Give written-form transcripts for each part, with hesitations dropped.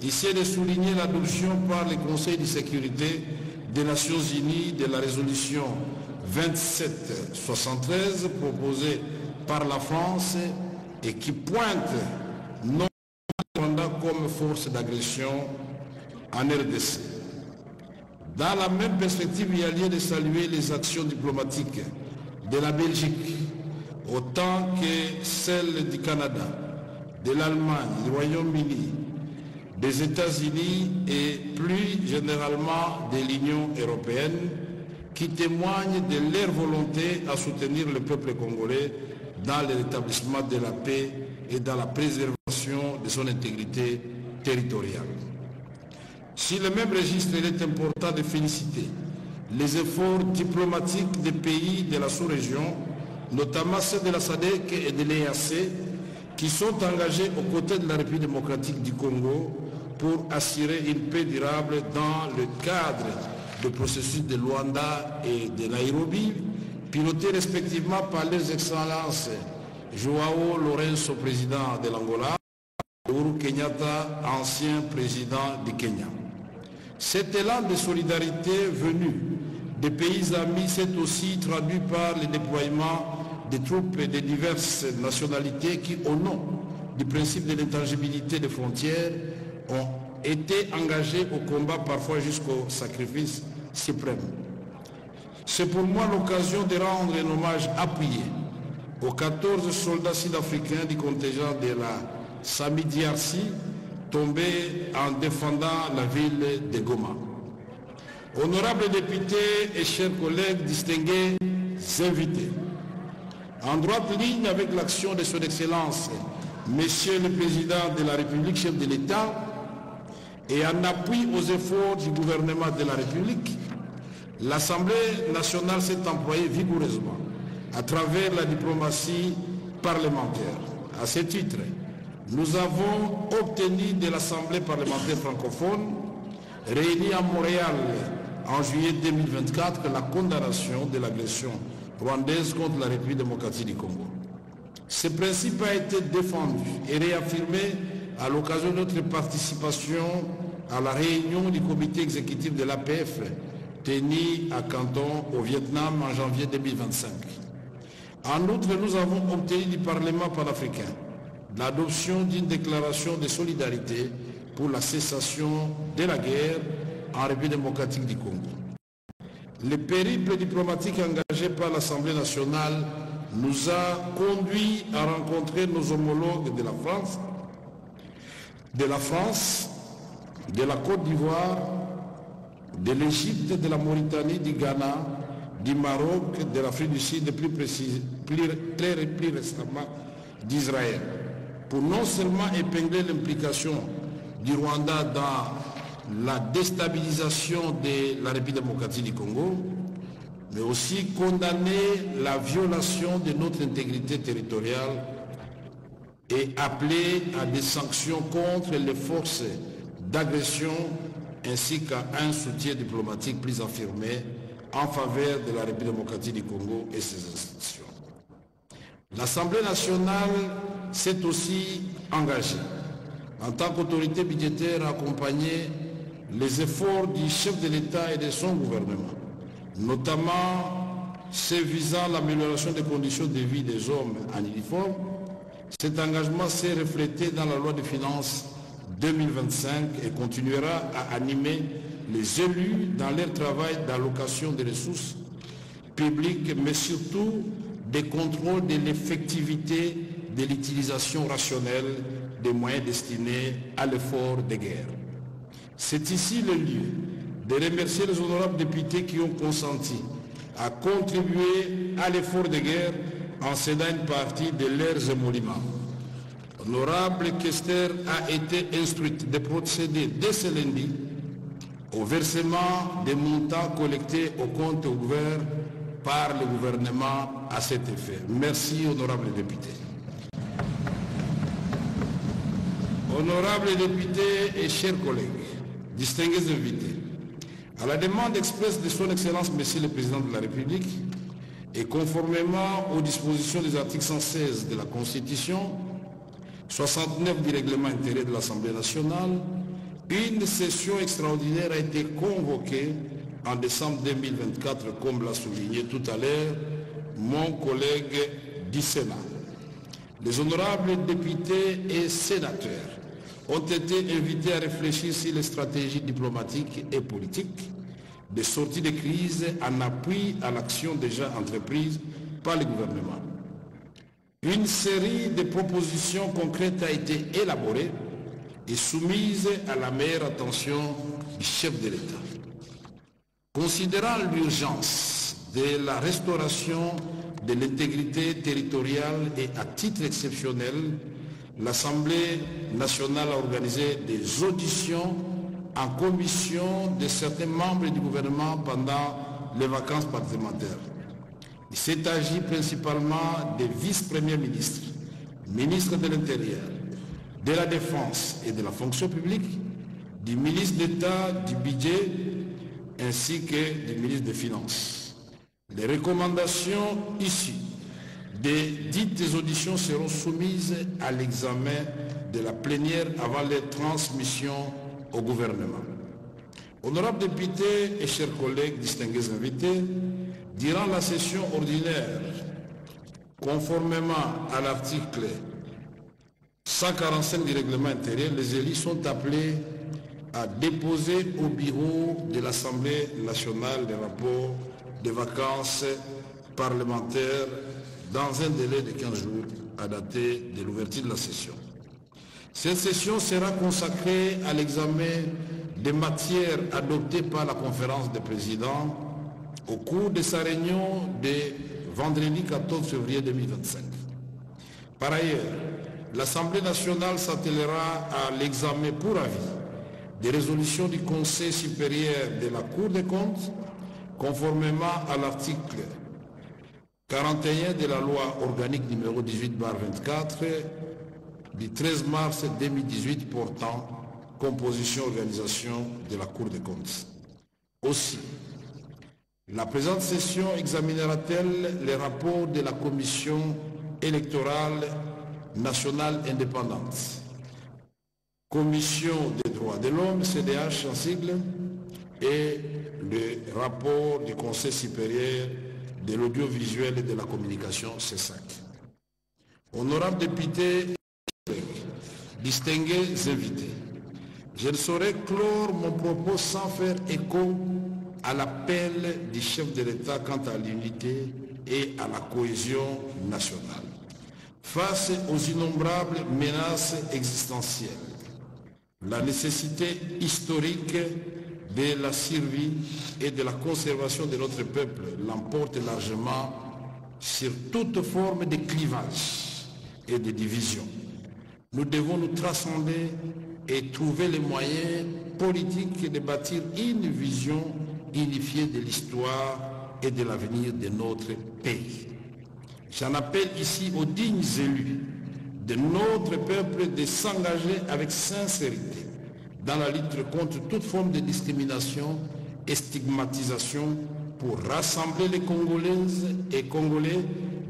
Ici est de souligner l'adoption par le Conseil de sécurité des Nations Unies de la résolution 2773 proposée par la France et qui pointe non comme force d'agression en RDC. Dans la même perspective, il y a lieu de saluer les actions diplomatiques de la Belgique, autant que celles du Canada, de l'Allemagne, du Royaume-Uni, des États-Unis et plus généralement de l'Union européenne, qui témoignent de leur volonté à soutenir le peuple congolais dans le rétablissement de la paix et dans la préservation de son intégrité territoriale. Si le même registre, il est important de féliciter les efforts diplomatiques des pays de la sous-région, notamment ceux de la SADC et de l'EAC, qui sont engagés aux côtés de la République démocratique du Congo pour assurer une paix durable dans le cadre du processus de Luanda et de Nairobi, pilotés respectivement par les excellences Joao Lourenço, président de l'Angola, et Uhuru Kenyatta, ancien président du Kenya. Cet élan de solidarité venu des pays amis s'est aussi traduit par le déploiement des troupes de diverses nationalités qui, au nom du principe de l'intangibilité des frontières, ont été engagés au combat, parfois jusqu'au sacrifice suprême. C'est pour moi l'occasion de rendre un hommage appuyé aux 14 soldats sud-africains du contingent de la SAMI-DRC tombés en défendant la ville de Goma. Honorables députés et chers collègues, distingués invités, en droite ligne avec l'action de son Excellence, Monsieur le Président de la République, chef de l'État, et en appui aux efforts du gouvernement de la République, l'Assemblée nationale s'est employée vigoureusement à travers la diplomatie parlementaire. À ce titre, nous avons obtenu de l'Assemblée parlementaire francophone, réunie à Montréal en juillet 2024, la condamnation de l'agression rwandaise contre la République démocratique du Congo. Ce principe a été défendu et réaffirmé à l'occasion de notre participation à la réunion du comité exécutif de l'APF tenue à Canton au Vietnam en janvier 2025. En outre, nous avons obtenu du Parlement panafricain l'adoption d'une déclaration de solidarité pour la cessation de la guerre en République démocratique du Congo. Le périple diplomatique engagé par l'Assemblée nationale nous a conduits à rencontrer nos homologues de la France, de la Côte d'Ivoire, de l'Égypte, de la Mauritanie, du Ghana, du Maroc, de l'Afrique du Sud et plus récemment d'Israël, pour non seulement épingler l'implication du Rwanda dans la déstabilisation de la République démocratique du Congo, mais aussi condamner la violation de notre intégrité territoriale et appeler à des sanctions contre les forces d'agression ainsi qu'à un soutien diplomatique plus affirmé en faveur de la République démocratique du Congo et ses institutions. L'Assemblée nationale s'est aussi engagée en tant qu'autorité budgétaire à accompagner les efforts du chef de l'État et de son gouvernement, notamment ceux visant l'amélioration des conditions de vie des hommes en uniforme. Cet engagement s'est reflété dans la loi de finances 2025 et continuera à animer les élus dans leur travail d'allocation des ressources publiques, mais surtout des contrôles de l'effectivité de l'utilisation rationnelle des moyens destinés à l'effort de guerre. C'est ici le lieu de remercier les honorables députés qui ont consenti à contribuer à l'effort de guerre en cédant une partie de leurs émoluments. L'honorable questeur a été instruite de procéder dès ce lundi au versement des montants collectés au compte ouvert par le gouvernement à cet effet. Merci, honorables députés. Honorables députés et chers collègues, distingués invités, à la demande expresse de son Excellence, Monsieur le Président de la République, et conformément aux dispositions des articles 116 de la Constitution, 69 du règlement intérieur de l'Assemblée nationale Une session extraordinaire a été convoquée en décembre 2024, comme l'a souligné tout à l'heure mon collègue du Sénat. Les honorables députés et sénateurs ont été invités à réfléchir sur les stratégies diplomatiques et politiques de sortie de crise en appui à l'action déjà entreprise par le gouvernement. Une série de propositions concrètes a été élaborée et soumise à la meilleure attention du chef de l'État. Considérant l'urgence de la restauration de l'intégrité territoriale et à titre exceptionnel, l'Assemblée nationale a organisé des auditions en commission de certains membres du gouvernement pendant les vacances parlementaires. Il s'est agi principalement des vice-premiers ministres, ministres de l'Intérieur, de la Défense et de la fonction publique, du ministre d'État du Budget ainsi que du ministre des Finances. Les recommandations issues des dites auditions seront soumises à l'examen de la plénière avant leur transmission au gouvernement. Honorables députés et chers collègues, distingués invités, durant la session ordinaire, conformément à l'article 145 du règlement intérieur, les élus sont appelés à déposer au bureau de l'Assemblée nationale des rapports de vacances parlementaires dans un délai de 15 jours à dater de l'ouverture de la session. Cette session sera consacrée à l'examen des matières adoptées par la conférence des présidents au cours de sa réunion de vendredi 14 février 2025. Par ailleurs, l'Assemblée nationale s'attellera à l'examen pour avis des résolutions du Conseil supérieur de la Cour des comptes, conformément à l'article 41 de la loi organique numéro 18/24 du 13 mars 2018 portant composition et organisation de la Cour des comptes. Aussi, la présente session examinera-t-elle les rapports de la Commission électorale nationale indépendante, Commission des droits de l'homme, CDH en sigle, et le rapport du Conseil supérieur de l'audiovisuel et de la communication, C5. Honorables députés et distingués invités, je ne saurais clore mon propos sans faire écho à l'appel du chef de l'État quant à l'unité et à la cohésion nationale. Face aux innombrables menaces existentielles, la nécessité historique de la survie et de la conservation de notre peuple l'emporte largement sur toute forme de clivage et de division. Nous devons nous transcender et trouver les moyens politiques de bâtir une vision unifiée de l'histoire et de l'avenir de notre pays. J'en appelle ici aux dignes élus de notre peuple de s'engager avec sincérité dans la lutte contre toute forme de discrimination et stigmatisation pour rassembler les Congolaises et Congolais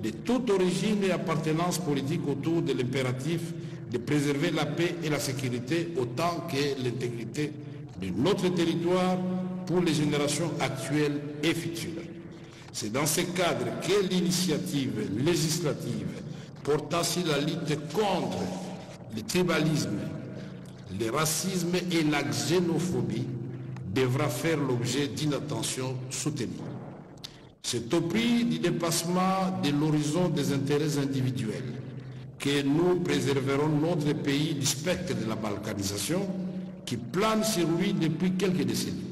de toute origine et appartenance politique autour de l'impératif de préserver la paix et la sécurité autant que l'intégrité de notre territoire pour les générations actuelles et futures. C'est dans ce cadre que l'initiative législative portant sur la lutte contre le tribalisme, le racisme et la xénophobie devra faire l'objet d'une attention soutenue. C'est au prix du dépassement de l'horizon des intérêts individuels que nous préserverons notre pays du spectre de la balkanisation qui plane sur lui depuis quelques décennies.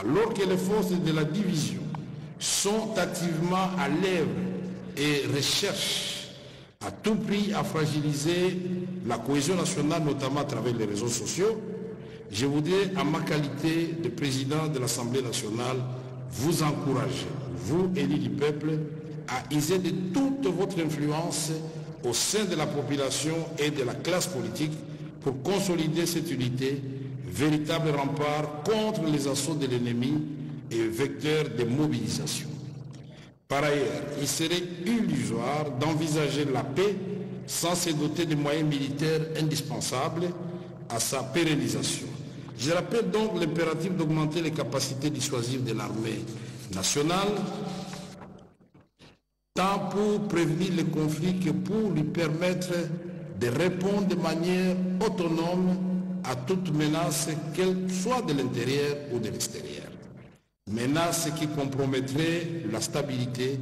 Alors que les forces de la division sont activement à l'œuvre et recherchent à tout prix à fragiliser la cohésion nationale, notamment à travers les réseaux sociaux, je voudrais, en ma qualité de président de l'Assemblée nationale, vous encourager, vous, élus du peuple, à user de toute votre influence au sein de la population et de la classe politique pour consolider cette unité, véritable rempart contre les assauts de l'ennemi et vecteur de mobilisation. Par ailleurs, il serait illusoire d'envisager la paix sans se doter des moyens militaires indispensables à sa pérennisation. Je rappelle donc l'impératif d'augmenter les capacités dissuasives de l'armée nationale, tant pour prévenir les conflits que pour lui permettre de répondre de manière autonome à toute menace, qu'elle soit de l'intérieur ou de l'extérieur. Menace qui compromettrait la stabilité,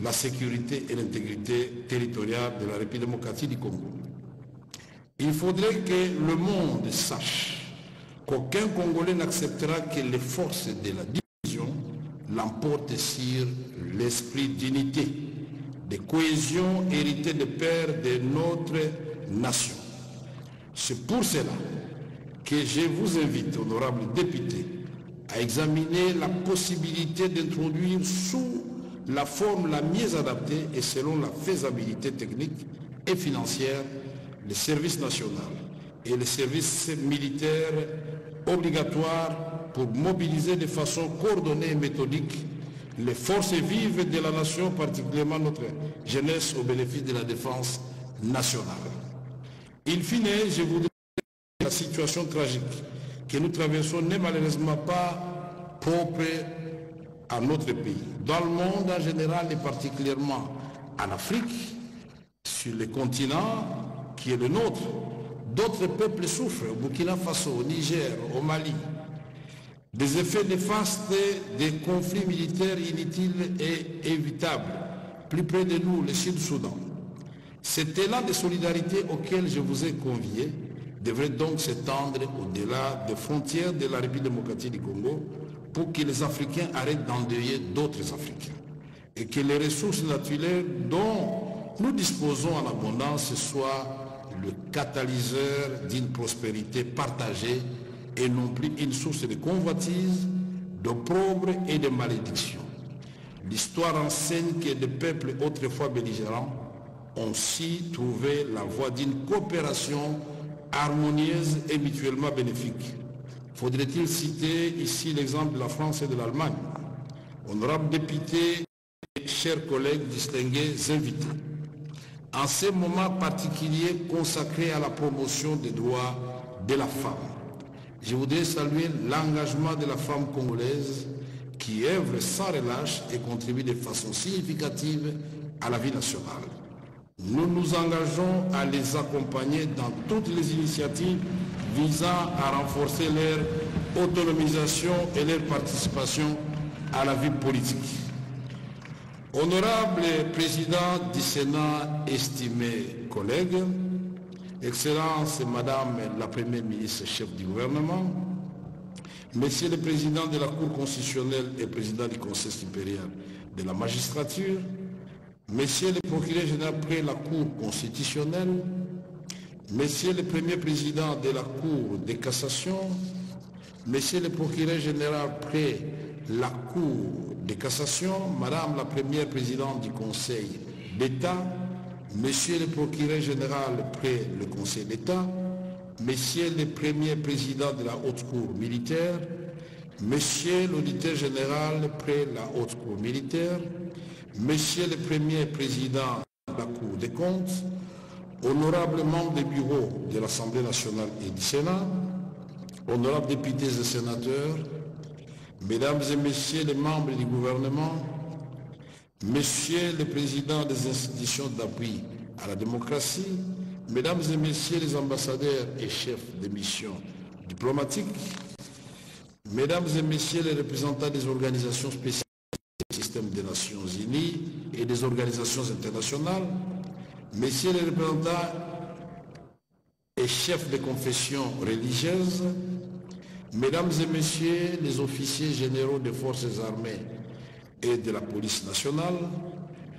la sécurité et l'intégrité territoriale de la République démocratique du Congo. Il faudrait que le monde sache qu'aucun Congolais n'acceptera que les forces de la division l'emportent sur l'esprit d'unité, de cohésion hérité de père de notre nation. C'est pour cela que je vous invite, honorables députés, à examiner la possibilité d'introduire sous la forme la mieux adaptée et selon la faisabilité technique et financière le service national et le service militaire obligatoire pour mobiliser de façon coordonnée et méthodique les forces vives de la nation, particulièrement notre jeunesse, au bénéfice de la défense nationale. In fine, je voudrais dire que la situation tragique que nous traversons n'est malheureusement pas propre à notre pays. Dans le monde en général et particulièrement en Afrique, sur le continent qui est le nôtre, d'autres peuples souffrent, au Burkina Faso, au Niger, au Mali, des effets néfastes des conflits militaires inutiles et évitables. Plus près de nous, le Sud-Soudan. Cet élan de solidarité auquel je vous ai convié devrait donc s'étendre au-delà des frontières de la République démocratique du Congo pour que les Africains arrêtent d'endeuiller d'autres Africains et que les ressources naturelles dont nous disposons en abondance soient le catalyseur d'une prospérité partagée et non plus une source de convoitise, d'opprobre et de malédiction. L'histoire enseigne que des peuples autrefois belligérants ont si trouvé la voie d'une coopération harmonieuse et mutuellement bénéfique. Faudrait-il citer ici l'exemple de la France et de l'Allemagne? Honorables députés et chers collègues distingués invités, en ces moments particuliers consacrés à la promotion des droits de la femme, je voudrais saluer l'engagement de la femme congolaise qui œuvre sans relâche et contribue de façon significative à la vie nationale. Nous nous engageons à les accompagner dans toutes les initiatives visant à renforcer leur autonomisation et leur participation à la vie politique. Honorable Président du Sénat, estimés collègues, Excellence Madame la Première ministre chef du gouvernement, Monsieur le Président de la Cour constitutionnelle et Président du Conseil supérieur de la magistrature, Monsieur le Procureur général près la Cour constitutionnelle, Monsieur le Premier Président de la Cour de cassation, Monsieur le Procureur général près la Cour de cassation, Madame la Première Présidente du Conseil d'État, Monsieur le Procureur général près le Conseil d'État, Monsieur le Premier Président de la Haute Cour militaire, Monsieur l'Auditeur général près la Haute Cour militaire, Monsieur le Premier Président de la Cour des comptes, honorables membres des bureaux de l'Assemblée nationale et du Sénat, honorables députés et sénateurs, Mesdames et Messieurs les membres du gouvernement, Messieurs les présidents des institutions d'appui à la démocratie, Mesdames et Messieurs les ambassadeurs et chefs de missions diplomatiques, Mesdames et Messieurs les représentants des organisations spéciales du système des Nations Unies et des organisations internationales, Messieurs les représentants et chefs de confessions religieuses, Mesdames et Messieurs les officiers généraux des forces armées et de la police nationale,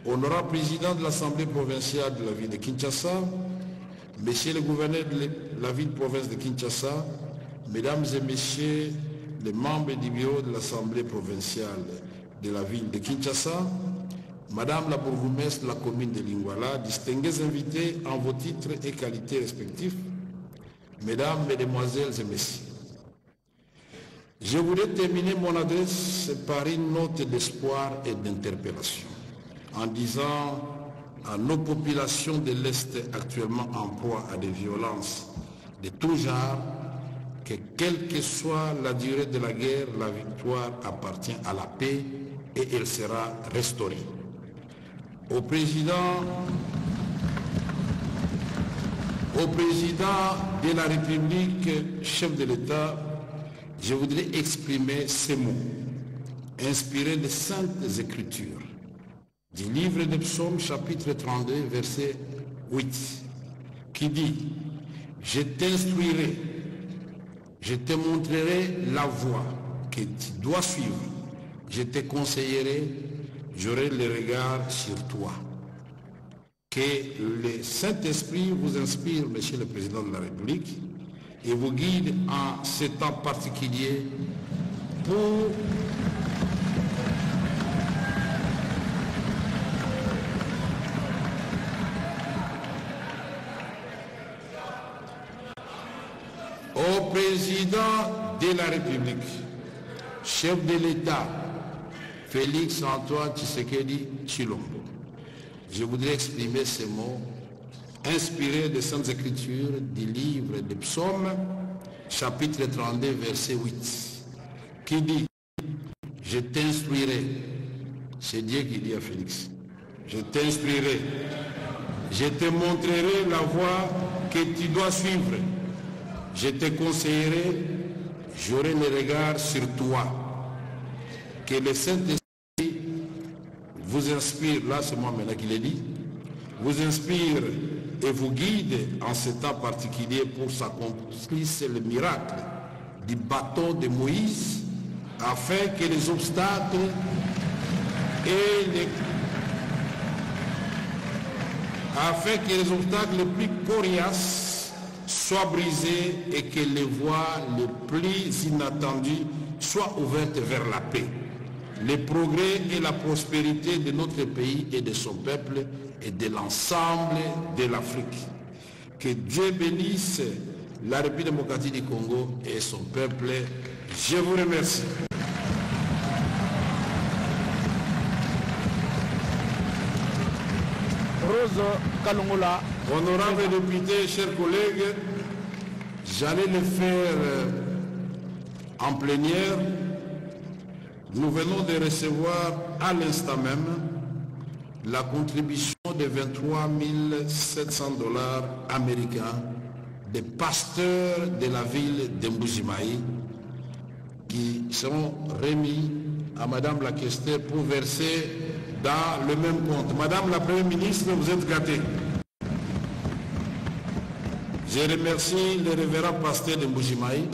honorable président de l'Assemblée provinciale de la ville de Kinshasa, Messieurs les gouverneurs de la ville-province de Kinshasa, Mesdames et Messieurs les membres du bureau de l'Assemblée provinciale de la ville de Kinshasa, Madame la bourgmestre de la commune de Lingwala, distingués invités en vos titres et qualités respectifs, Mesdames, Mesdemoiselles et Messieurs. Je voudrais terminer mon adresse par une note d'espoir et d'interpellation, en disant à nos populations de l'Est actuellement en proie à des violences de tout genre que quelle que soit la durée de la guerre, la victoire appartient à la paix et elle sera restaurée. Au président de la République, chef de l'État, je voudrais exprimer ces mots, inspirés des Saintes Écritures, du livre des Psaumes, chapitre 32, verset 8, qui dit « Je t'instruirai, je te montrerai la voie que tu dois suivre, je te conseillerai, j'aurai le regard sur toi. » Que le Saint-Esprit vous inspire, Monsieur le Président de la République, et vous guide en ce temps particulier pour au Président de la République, chef de l'État, Félix Antoine Tshisekedi Tshilombo. Je voudrais exprimer ces mots inspirés des Saintes Écritures du livre des Psaumes, chapitre 32, verset 8, qui dit « Je t'instruirai ». C'est Dieu qui dit à Félix « Je t'instruirai, je te montrerai la voie que tu dois suivre, je te conseillerai, j'aurai le regard sur toi. » Que le Saint-Esprit vous inspire, là c'est moi maintenant qui l'ai dit, vous inspire et vous guide en ce temps particulier pour s'accomplir le miracle du bâton de Moïse, afin que les obstacles les plus coriaces soient brisés et que les voies les plus inattendues soient ouvertes vers la paix, le progrès et la prospérité de notre pays et de son peuple et de l'ensemble de l'Afrique. Que Dieu bénisse la République démocratique du Congo et son peuple. Je vous remercie. Rose Kalongola. Honorables députés, chers collègues, j'allais le faire en plénière. Nous venons de recevoir à l'instant même la contribution de 23 700 $ américains des pasteurs de la ville de Mbujimayi qui seront remis à Madame la questeur pour verser dans le même compte. Madame la Première ministre, vous êtes gâtée. Je remercie les révérends pasteurs de Mbujimayi.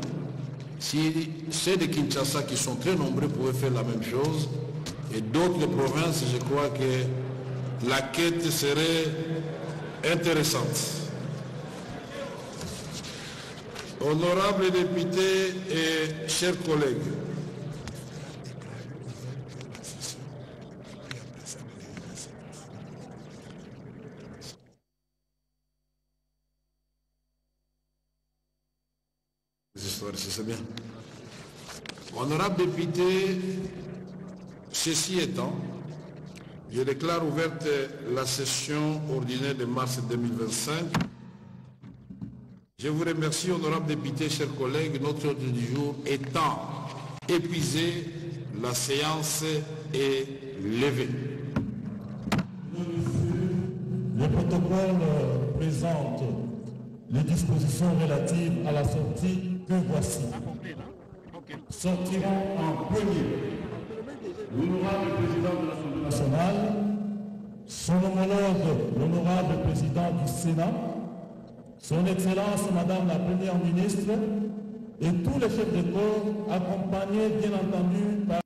Si ceux de Kinshasa qui sont très nombreux pouvaient faire la même chose, et d'autres provinces, je crois que la quête serait intéressante. Honorables députés et chers collègues, c'est bien. Honorables députés, ceci étant, je déclare ouverte la session ordinaire de mars 2025. Je vous remercie, honorables députés, chers collègues. Notre ordre du jour étant épuisé, la séance est levée. Le protocole présente les dispositions relatives à la sortie que voici. Sortiront en premier l'honorable président de l'Assemblée nationale, son homologue, l'honorable président du Sénat, son Excellence Madame la Première ministre et tous les chefs de corps accompagnés bien entendu par